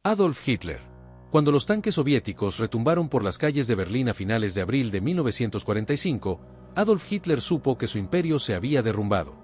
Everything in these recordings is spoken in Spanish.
Adolf Hitler. Cuando los tanques soviéticos retumbaron por las calles de Berlín a finales de abril de 1945, Adolf Hitler supo que su imperio se había derrumbado.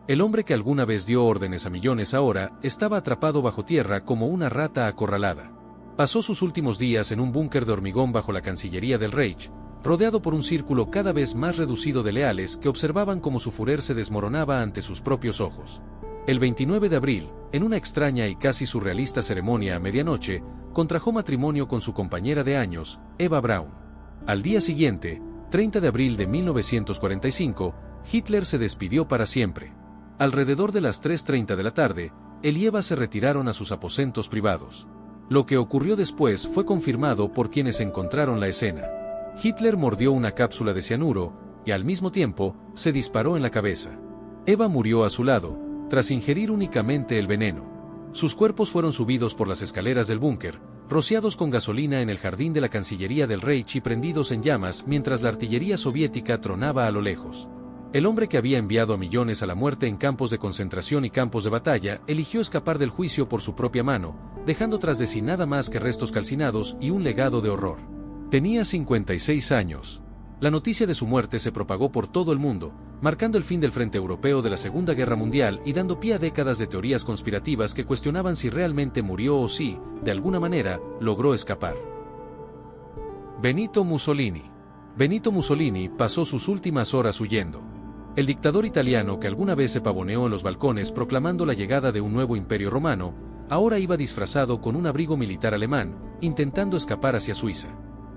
El hombre que alguna vez dio órdenes a millones ahora estaba atrapado bajo tierra como una rata acorralada. Pasó sus últimos días en un búnker de hormigón bajo la Cancillería del Reich, rodeado por un círculo cada vez más reducido de leales que observaban cómo su furor se desmoronaba ante sus propios ojos. El 29 de abril, en una extraña y casi surrealista ceremonia a medianoche, contrajo matrimonio con su compañera de años, Eva Braun. Al día siguiente, 30 de abril de 1945, Hitler se despidió para siempre. Alrededor de las 3:30 de la tarde, él y Eva se retiraron a sus aposentos privados. Lo que ocurrió después fue confirmado por quienes encontraron la escena. Hitler mordió una cápsula de cianuro, y al mismo tiempo, se disparó en la cabeza. Eva murió a su lado, tras ingerir únicamente el veneno. Sus cuerpos fueron subidos por las escaleras del búnker, rociados con gasolina en el jardín de la Cancillería del Reich y prendidos en llamas mientras la artillería soviética tronaba a lo lejos. El hombre que había enviado a millones a la muerte en campos de concentración y campos de batalla eligió escapar del juicio por su propia mano, dejando tras de sí nada más que restos calcinados y un legado de horror. Tenía 56 años. La noticia de su muerte se propagó por todo el mundo, marcando el fin del frente europeo de la Segunda Guerra Mundial y dando pie a décadas de teorías conspirativas que cuestionaban si realmente murió o si, de alguna manera, logró escapar. Benito Mussolini. Benito Mussolini pasó sus últimas horas huyendo. El dictador italiano que alguna vez se pavoneó en los balcones proclamando la llegada de un nuevo imperio romano, ahora iba disfrazado con un abrigo militar alemán, intentando escapar hacia Suiza.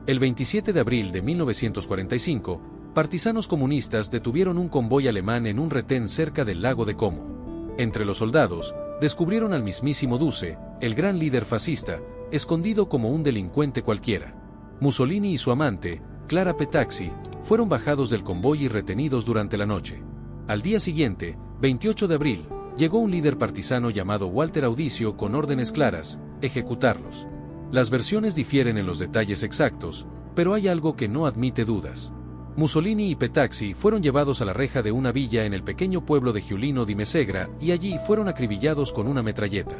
El 27 de abril de 1945, partisanos comunistas detuvieron un convoy alemán en un retén cerca del lago de Como. Entre los soldados, descubrieron al mismísimo Duce, el gran líder fascista, escondido como un delincuente cualquiera. Mussolini y su amante, Clara Petacci, fueron bajados del convoy y retenidos durante la noche. Al día siguiente, 28 de abril, llegó un líder partisano llamado Walter Audicio con órdenes claras: ejecutarlos. Las versiones difieren en los detalles exactos, pero hay algo que no admite dudas. Mussolini y Petacci fueron llevados a la reja de una villa en el pequeño pueblo de Giulino di Mesegra y allí fueron acribillados con una metralleta.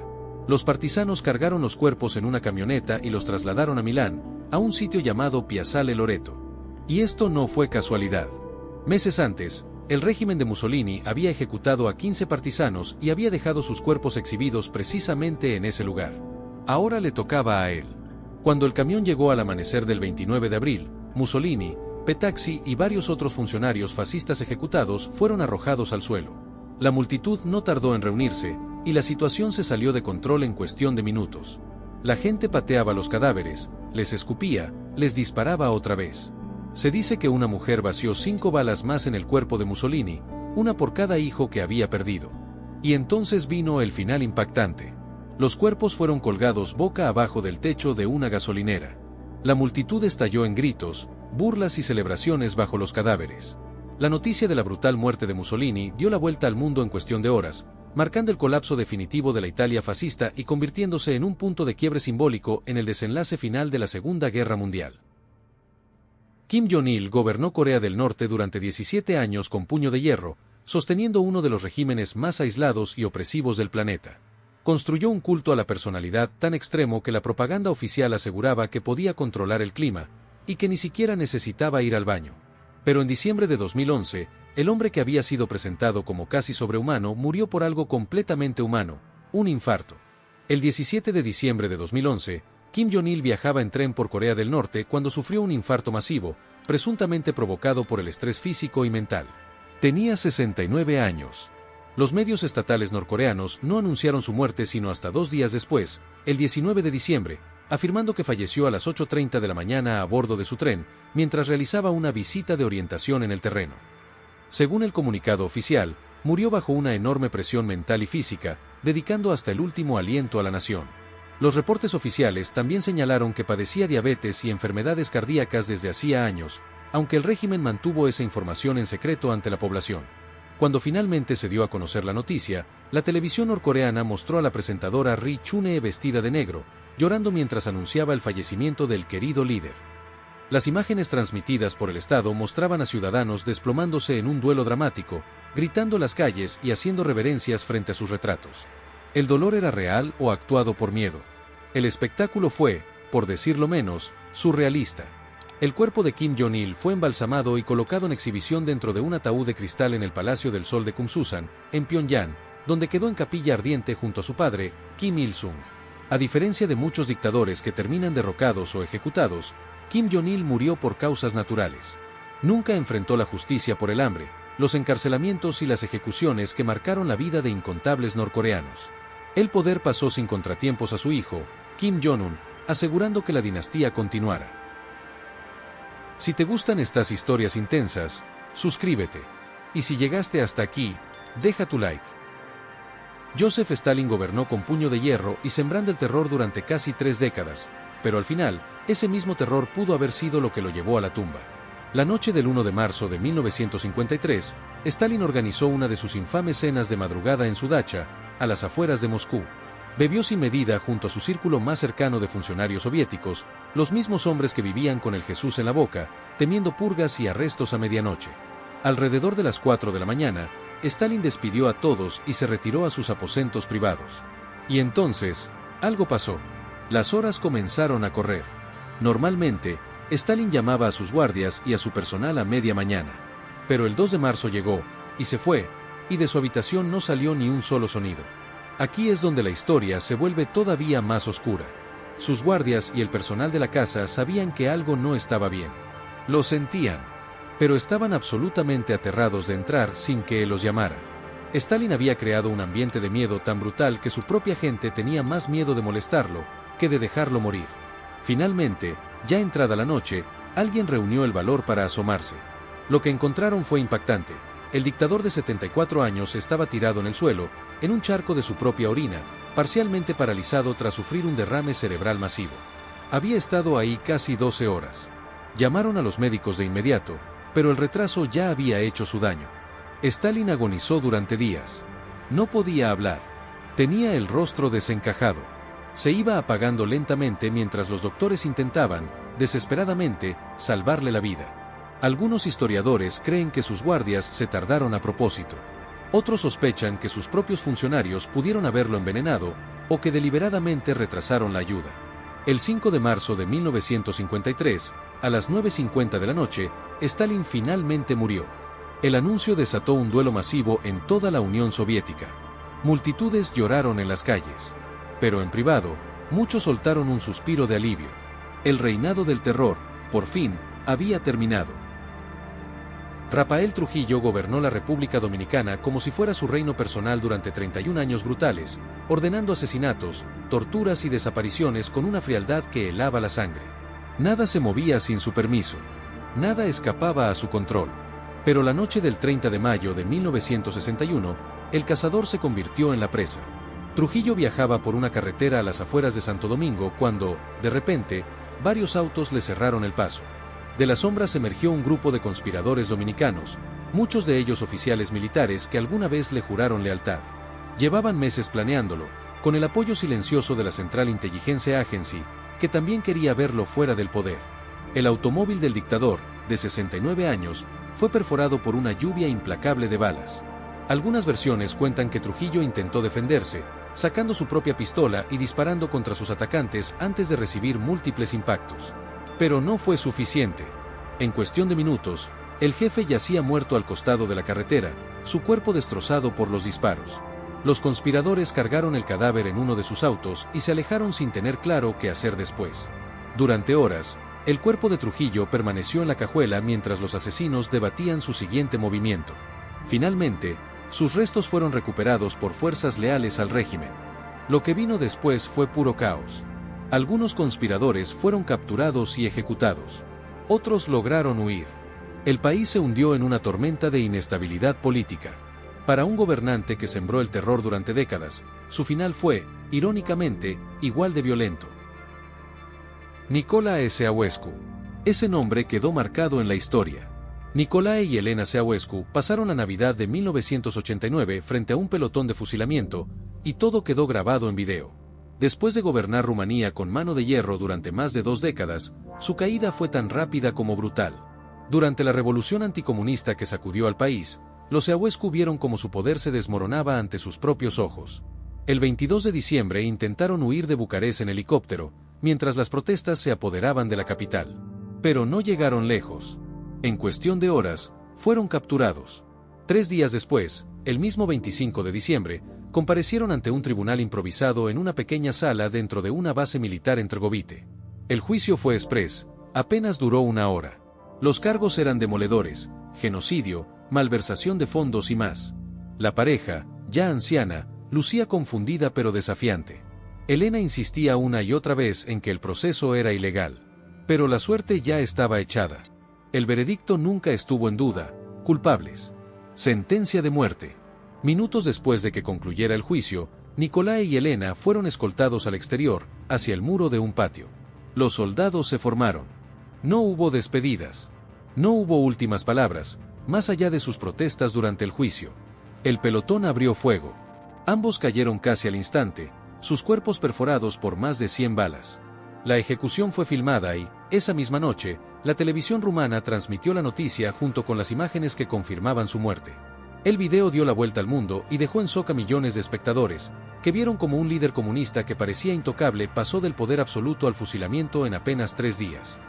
Los partisanos cargaron los cuerpos en una camioneta y los trasladaron a Milán, a un sitio llamado Piazzale Loreto. Y esto no fue casualidad. Meses antes, el régimen de Mussolini había ejecutado a 15 partisanos y había dejado sus cuerpos exhibidos precisamente en ese lugar. Ahora le tocaba a él. Cuando el camión llegó al amanecer del 29 de abril, Mussolini, Petacci y varios otros funcionarios fascistas ejecutados fueron arrojados al suelo. La multitud no tardó en reunirse, y la situación se salió de control en cuestión de minutos. La gente pateaba los cadáveres, les escupía, les disparaba otra vez. Se dice que una mujer vació 5 balas más en el cuerpo de Mussolini, una por cada hijo que había perdido. Y entonces vino el final impactante. Los cuerpos fueron colgados boca abajo del techo de una gasolinera. La multitud estalló en gritos, burlas y celebraciones bajo los cadáveres. La noticia de la brutal muerte de Mussolini dio la vuelta al mundo en cuestión de horas, marcando el colapso definitivo de la Italia fascista y convirtiéndose en un punto de quiebre simbólico en el desenlace final de la Segunda Guerra Mundial. Kim Jong-il gobernó Corea del Norte durante 17 años con puño de hierro, sosteniendo uno de los regímenes más aislados y opresivos del planeta. Construyó un culto a la personalidad tan extremo que la propaganda oficial aseguraba que podía controlar el clima, y que ni siquiera necesitaba ir al baño. Pero en diciembre de 2011, el hombre que había sido presentado como casi sobrehumano murió por algo completamente humano: un infarto. El 17 de diciembre de 2011, Kim Jong-il viajaba en tren por Corea del Norte cuando sufrió un infarto masivo, presuntamente provocado por el estrés físico y mental. Tenía 69 años. Los medios estatales norcoreanos no anunciaron su muerte sino hasta 2 días después, el 19 de diciembre, afirmando que falleció a las 8:30 de la mañana a bordo de su tren, mientras realizaba una visita de orientación en el terreno. Según el comunicado oficial, murió bajo una enorme presión mental y física, dedicando hasta el último aliento a la nación. Los reportes oficiales también señalaron que padecía diabetes y enfermedades cardíacas desde hacía años, aunque el régimen mantuvo esa información en secreto ante la población. Cuando finalmente se dio a conocer la noticia, la televisión norcoreana mostró a la presentadora Ri Chune vestida de negro, llorando mientras anunciaba el fallecimiento del querido líder. Las imágenes transmitidas por el Estado mostraban a ciudadanos desplomándose en un duelo dramático, gritando en las calles y haciendo reverencias frente a sus retratos. ¿El dolor era real o actuado por miedo? El espectáculo fue, por decirlo menos, surrealista. El cuerpo de Kim Jong-il fue embalsamado y colocado en exhibición dentro de un ataúd de cristal en el Palacio del Sol de Kumsusan, en Pyongyang, donde quedó en capilla ardiente junto a su padre, Kim Il-sung. A diferencia de muchos dictadores que terminan derrocados o ejecutados, Kim Jong-il murió por causas naturales. Nunca enfrentó la justicia por el hambre, los encarcelamientos y las ejecuciones que marcaron la vida de incontables norcoreanos. El poder pasó sin contratiempos a su hijo, Kim Jong-un, asegurando que la dinastía continuara. Si te gustan estas historias intensas, suscríbete. Y si llegaste hasta aquí, deja tu like. Joseph Stalin gobernó con puño de hierro y sembrando el terror durante casi 3 décadas, pero al final, ese mismo terror pudo haber sido lo que lo llevó a la tumba. La noche del 1 de marzo de 1953, Stalin organizó una de sus infames cenas de madrugada en su dacha, a las afueras de Moscú. Bebió sin medida junto a su círculo más cercano de funcionarios soviéticos, los mismos hombres que vivían con el Jesús en la boca, temiendo purgas y arrestos a medianoche. Alrededor de las 4 de la mañana, Stalin despidió a todos y se retiró a sus aposentos privados. Y entonces, algo pasó. Las horas comenzaron a correr. Normalmente, Stalin llamaba a sus guardias y a su personal a media mañana. Pero el 2 de marzo llegó, y se fue, y de su habitación no salió ni un solo sonido. Aquí es donde la historia se vuelve todavía más oscura. Sus guardias y el personal de la casa sabían que algo no estaba bien. Lo sentían, pero estaban absolutamente aterrados de entrar sin que él los llamara. Stalin había creado un ambiente de miedo tan brutal que su propia gente tenía más miedo de molestarlo que de dejarlo morir. Finalmente, ya entrada la noche, alguien reunió el valor para asomarse. Lo que encontraron fue impactante. El dictador de 74 años estaba tirado en el suelo, en un charco de su propia orina, parcialmente paralizado tras sufrir un derrame cerebral masivo. Había estado ahí casi 12 horas. Llamaron a los médicos de inmediato, pero el retraso ya había hecho su daño. Stalin agonizó durante días. No podía hablar. Tenía el rostro desencajado. Se iba apagando lentamente mientras los doctores intentaban, desesperadamente, salvarle la vida. Algunos historiadores creen que sus guardias se tardaron a propósito. Otros sospechan que sus propios funcionarios pudieron haberlo envenenado, o que deliberadamente retrasaron la ayuda. El 5 de marzo de 1953, a las 9:50 de la noche, Stalin finalmente murió. El anuncio desató un duelo masivo en toda la Unión Soviética. Multitudes lloraron en las calles. Pero en privado, muchos soltaron un suspiro de alivio. El reinado del terror, por fin, había terminado. Rafael Trujillo gobernó la República Dominicana como si fuera su reino personal durante 31 años brutales, ordenando asesinatos, torturas y desapariciones con una frialdad que helaba la sangre. Nada se movía sin su permiso. Nada escapaba a su control. Pero la noche del 30 de mayo de 1961, el cazador se convirtió en la presa. Trujillo viajaba por una carretera a las afueras de Santo Domingo cuando, de repente, varios autos le cerraron el paso. De las sombras emergió un grupo de conspiradores dominicanos, muchos de ellos oficiales militares que alguna vez le juraron lealtad. Llevaban meses planeándolo, con el apoyo silencioso de la Central Intelligence Agency, que también quería verlo fuera del poder. El automóvil del dictador, de 69 años, fue perforado por una lluvia implacable de balas. Algunas versiones cuentan que Trujillo intentó defenderse, sacando su propia pistola y disparando contra sus atacantes antes de recibir múltiples impactos. Pero no fue suficiente. En cuestión de minutos, el jefe yacía muerto al costado de la carretera, su cuerpo destrozado por los disparos. Los conspiradores cargaron el cadáver en uno de sus autos y se alejaron sin tener claro qué hacer después. Durante horas, el cuerpo de Trujillo permaneció en la cajuela mientras los asesinos debatían su siguiente movimiento. Finalmente, sus restos fueron recuperados por fuerzas leales al régimen. Lo que vino después fue puro caos. Algunos conspiradores fueron capturados y ejecutados. Otros lograron huir. El país se hundió en una tormenta de inestabilidad política. Para un gobernante que sembró el terror durante décadas, su final fue, irónicamente, igual de violento. Nicolae Ceausescu. Ese nombre quedó marcado en la historia. Nicolae y Elena Ceausescu pasaron la Navidad de 1989 frente a un pelotón de fusilamiento, y todo quedó grabado en video. Después de gobernar Rumanía con mano de hierro durante más de 2 décadas, su caída fue tan rápida como brutal. Durante la revolución anticomunista que sacudió al país, los Ceausescu vieron cómo su poder se desmoronaba ante sus propios ojos. El 22 de diciembre intentaron huir de Bucarest en helicóptero, mientras las protestas se apoderaban de la capital. Pero no llegaron lejos. En cuestión de horas, fueron capturados. 3 días después, el mismo 25 de diciembre, comparecieron ante un tribunal improvisado en una pequeña sala dentro de una base militar en Trgovite. El juicio fue exprés, apenas duró 1 hora. Los cargos eran demoledores, genocidio, malversación de fondos y más. La pareja, ya anciana, lucía confundida pero desafiante. Elena insistía una y otra vez en que el proceso era ilegal. Pero la suerte ya estaba echada. El veredicto nunca estuvo en duda: culpables. Sentencia de muerte. Minutos después de que concluyera el juicio, Nicolae y Elena fueron escoltados al exterior, hacia el muro de un patio. Los soldados se formaron. No hubo despedidas. No hubo últimas palabras, más allá de sus protestas durante el juicio. El pelotón abrió fuego. Ambos cayeron casi al instante, sus cuerpos perforados por más de 100 balas. La ejecución fue filmada y, esa misma noche, la televisión rumana transmitió la noticia junto con las imágenes que confirmaban su muerte. El video dio la vuelta al mundo y dejó en shock a millones de espectadores, que vieron como un líder comunista que parecía intocable pasó del poder absoluto al fusilamiento en apenas 3 días.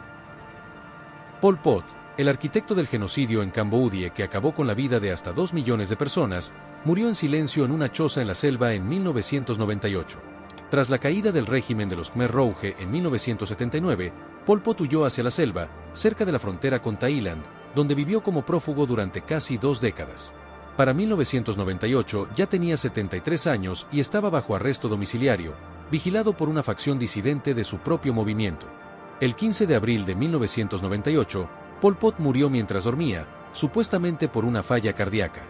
Pol Pot, el arquitecto del genocidio en Camboudie que acabó con la vida de hasta 2 millones de personas, murió en silencio en una choza en la selva en 1998. Tras la caída del régimen de los Khmer Rouge en 1979, Pol Pot huyó hacia la selva, cerca de la frontera con Tailandia, donde vivió como prófugo durante casi 2 décadas. Para 1998 ya tenía 73 años y estaba bajo arresto domiciliario, vigilado por una facción disidente de su propio movimiento. El 15 de abril de 1998, Pol Pot murió mientras dormía, supuestamente por una falla cardíaca.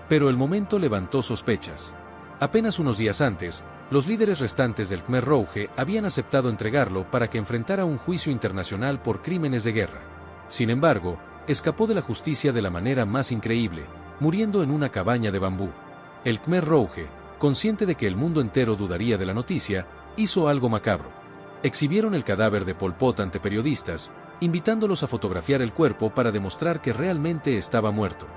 Pero el momento levantó sospechas. Apenas unos días antes, los líderes restantes del Khmer Rouge habían aceptado entregarlo para que enfrentara un juicio internacional por crímenes de guerra. Sin embargo, escapó de la justicia de la manera más increíble, muriendo en una cabaña de bambú. El Khmer Rouge, consciente de que el mundo entero dudaría de la noticia, hizo algo macabro. Exhibieron el cadáver de Pol Pot ante periodistas, invitándolos a fotografiar el cuerpo para demostrar que realmente estaba muerto.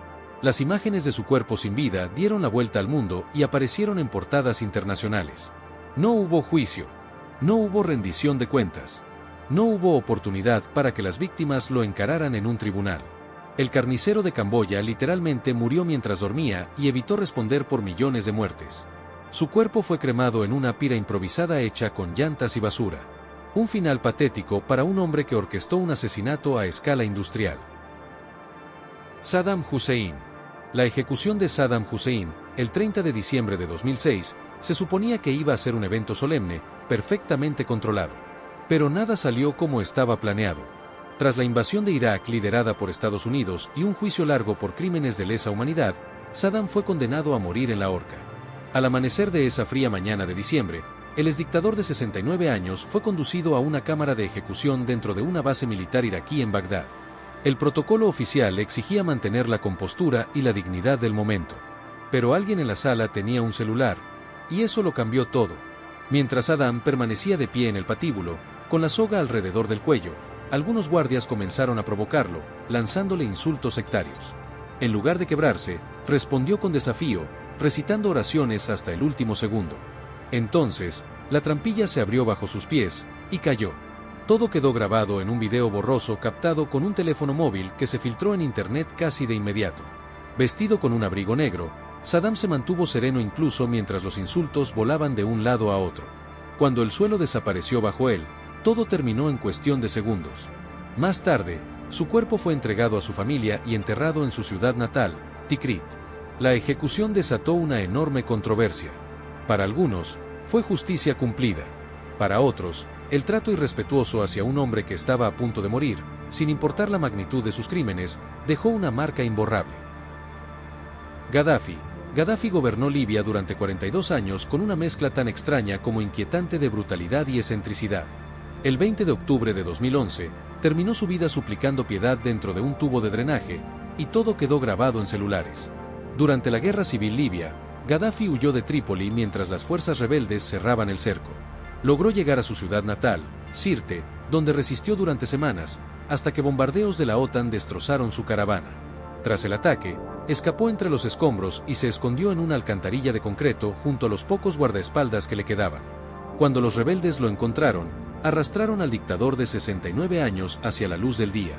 Las imágenes de su cuerpo sin vida dieron la vuelta al mundo y aparecieron en portadas internacionales. No hubo juicio. No hubo rendición de cuentas. No hubo oportunidad para que las víctimas lo encararan en un tribunal. El carnicero de Camboya literalmente murió mientras dormía y evitó responder por millones de muertes. Su cuerpo fue cremado en una pira improvisada hecha con llantas y basura. Un final patético para un hombre que orquestó un asesinato a escala industrial. Saddam Hussein. La ejecución de Saddam Hussein, el 30 de diciembre de 2006, se suponía que iba a ser un evento solemne, perfectamente controlado. Pero nada salió como estaba planeado. Tras la invasión de Irak liderada por Estados Unidos y un juicio largo por crímenes de lesa humanidad, Saddam fue condenado a morir en la horca. Al amanecer de esa fría mañana de diciembre, el exdictador de 69 años fue conducido a una cámara de ejecución dentro de una base militar iraquí en Bagdad. El protocolo oficial exigía mantener la compostura y la dignidad del momento. Pero alguien en la sala tenía un celular, y eso lo cambió todo. Mientras Saddam permanecía de pie en el patíbulo, con la soga alrededor del cuello, algunos guardias comenzaron a provocarlo, lanzándole insultos sectarios. En lugar de quebrarse, respondió con desafío, recitando oraciones hasta el último segundo. Entonces, la trampilla se abrió bajo sus pies, y cayó. Todo quedó grabado en un video borroso captado con un teléfono móvil que se filtró en internet casi de inmediato. Vestido con un abrigo negro, Saddam se mantuvo sereno incluso mientras los insultos volaban de un lado a otro. Cuando el suelo desapareció bajo él, todo terminó en cuestión de segundos. Más tarde, su cuerpo fue entregado a su familia y enterrado en su ciudad natal, Tikrit. La ejecución desató una enorme controversia. Para algunos, fue justicia cumplida. Para otros, el trato irrespetuoso hacia un hombre que estaba a punto de morir, sin importar la magnitud de sus crímenes, dejó una marca imborrable. Gaddafi. Gaddafi gobernó Libia durante 42 años con una mezcla tan extraña como inquietante de brutalidad y excentricidad. El 20 de octubre de 2011, terminó su vida suplicando piedad dentro de un tubo de drenaje, y todo quedó grabado en celulares. Durante la guerra civil libia, Gaddafi huyó de Trípoli mientras las fuerzas rebeldes cerraban el cerco. Logró llegar a su ciudad natal, Sirte, donde resistió durante semanas, hasta que bombardeos de la OTAN destrozaron su caravana. Tras el ataque, escapó entre los escombros y se escondió en una alcantarilla de concreto junto a los pocos guardaespaldas que le quedaban. Cuando los rebeldes lo encontraron, arrastraron al dictador de 69 años hacia la luz del día.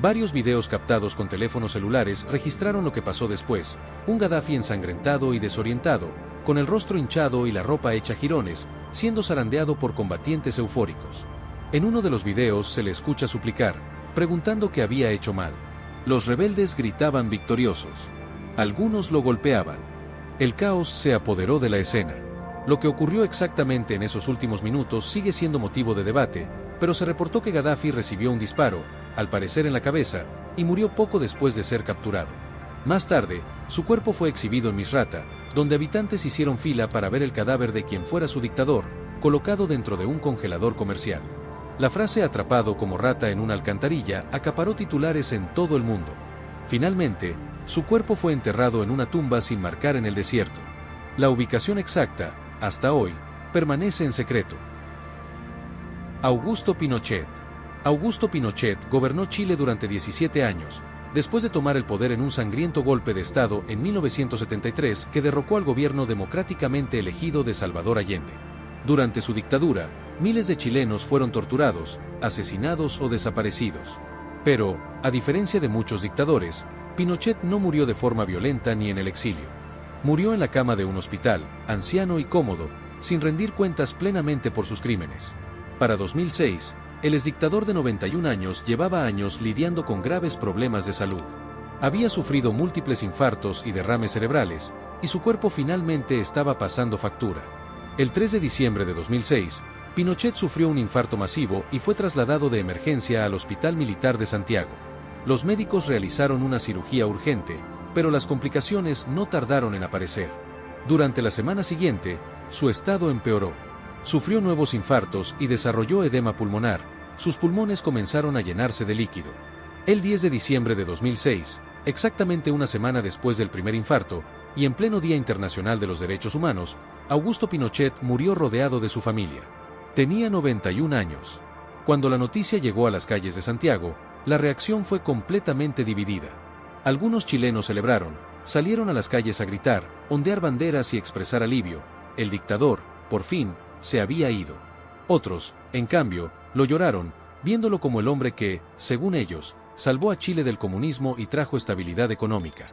Varios videos captados con teléfonos celulares registraron lo que pasó después: un Gaddafi ensangrentado y desorientado, con el rostro hinchado y la ropa hecha jirones, siendo zarandeado por combatientes eufóricos. En uno de los videos se le escucha suplicar, preguntando qué había hecho mal. Los rebeldes gritaban victoriosos. Algunos lo golpeaban. El caos se apoderó de la escena. Lo que ocurrió exactamente en esos últimos minutos sigue siendo motivo de debate, pero se reportó que Gaddafi recibió un disparo, al parecer en la cabeza, y murió poco después de ser capturado. Más tarde, su cuerpo fue exhibido en Misrata, donde habitantes hicieron fila para ver el cadáver de quien fuera su dictador, colocado dentro de un congelador comercial. La frase "atrapado como rata en una alcantarilla" acaparó titulares en todo el mundo. Finalmente, su cuerpo fue enterrado en una tumba sin marcar en el desierto. La ubicación exacta, hasta hoy, permanece en secreto. Augusto Pinochet. Augusto Pinochet gobernó Chile durante 17 años, después de tomar el poder en un sangriento golpe de Estado en 1973 que derrocó al gobierno democráticamente elegido de Salvador Allende. Durante su dictadura, miles de chilenos fueron torturados, asesinados o desaparecidos. Pero, a diferencia de muchos dictadores, Pinochet no murió de forma violenta ni en el exilio. Murió en la cama de un hospital, anciano y cómodo, sin rendir cuentas plenamente por sus crímenes. Para 2006, el exdictador de 91 años llevaba años lidiando con graves problemas de salud. Había sufrido múltiples infartos y derrames cerebrales, y su cuerpo finalmente estaba pasando factura. El 3 de diciembre de 2006, Pinochet sufrió un infarto masivo y fue trasladado de emergencia al Hospital Militar de Santiago. Los médicos realizaron una cirugía urgente, pero las complicaciones no tardaron en aparecer. Durante la semana siguiente, su estado empeoró. Sufrió nuevos infartos y desarrolló edema pulmonar. Sus pulmones comenzaron a llenarse de líquido. El 10 de diciembre de 2006, exactamente una semana después del primer infarto, y en pleno Día Internacional de los Derechos Humanos, Augusto Pinochet murió rodeado de su familia. Tenía 91 años. Cuando la noticia llegó a las calles de Santiago, la reacción fue completamente dividida. Algunos chilenos celebraron, salieron a las calles a gritar, ondear banderas y expresar alivio: el dictador, por fin, se había ido. Otros, en cambio, lo lloraron, viéndolo como el hombre que, según ellos, salvó a Chile del comunismo y trajo estabilidad económica.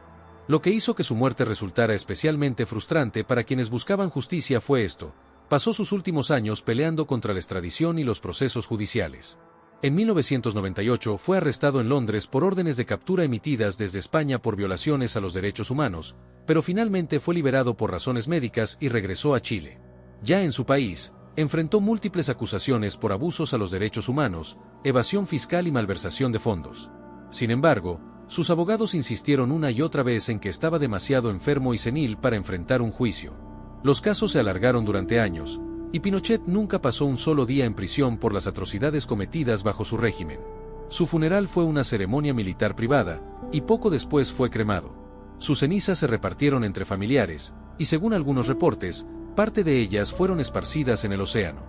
Lo que hizo que su muerte resultara especialmente frustrante para quienes buscaban justicia fue esto: pasó sus últimos años peleando contra la extradición y los procesos judiciales. En 1998 fue arrestado en Londres por órdenes de captura emitidas desde España por violaciones a los derechos humanos, pero finalmente fue liberado por razones médicas y regresó a Chile. Ya en su país, enfrentó múltiples acusaciones por abusos a los derechos humanos, evasión fiscal y malversación de fondos. Sin embargo, sus abogados insistieron una y otra vez en que estaba demasiado enfermo y senil para enfrentar un juicio. Los casos se alargaron durante años, y Pinochet nunca pasó un solo día en prisión por las atrocidades cometidas bajo su régimen. Su funeral fue una ceremonia militar privada, y poco después fue cremado. Sus cenizas se repartieron entre familiares, y según algunos reportes, parte de ellas fueron esparcidas en el océano.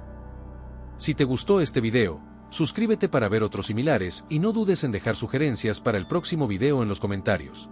Si te gustó este video, suscríbete para ver otros similares y no dudes en dejar sugerencias para el próximo video en los comentarios.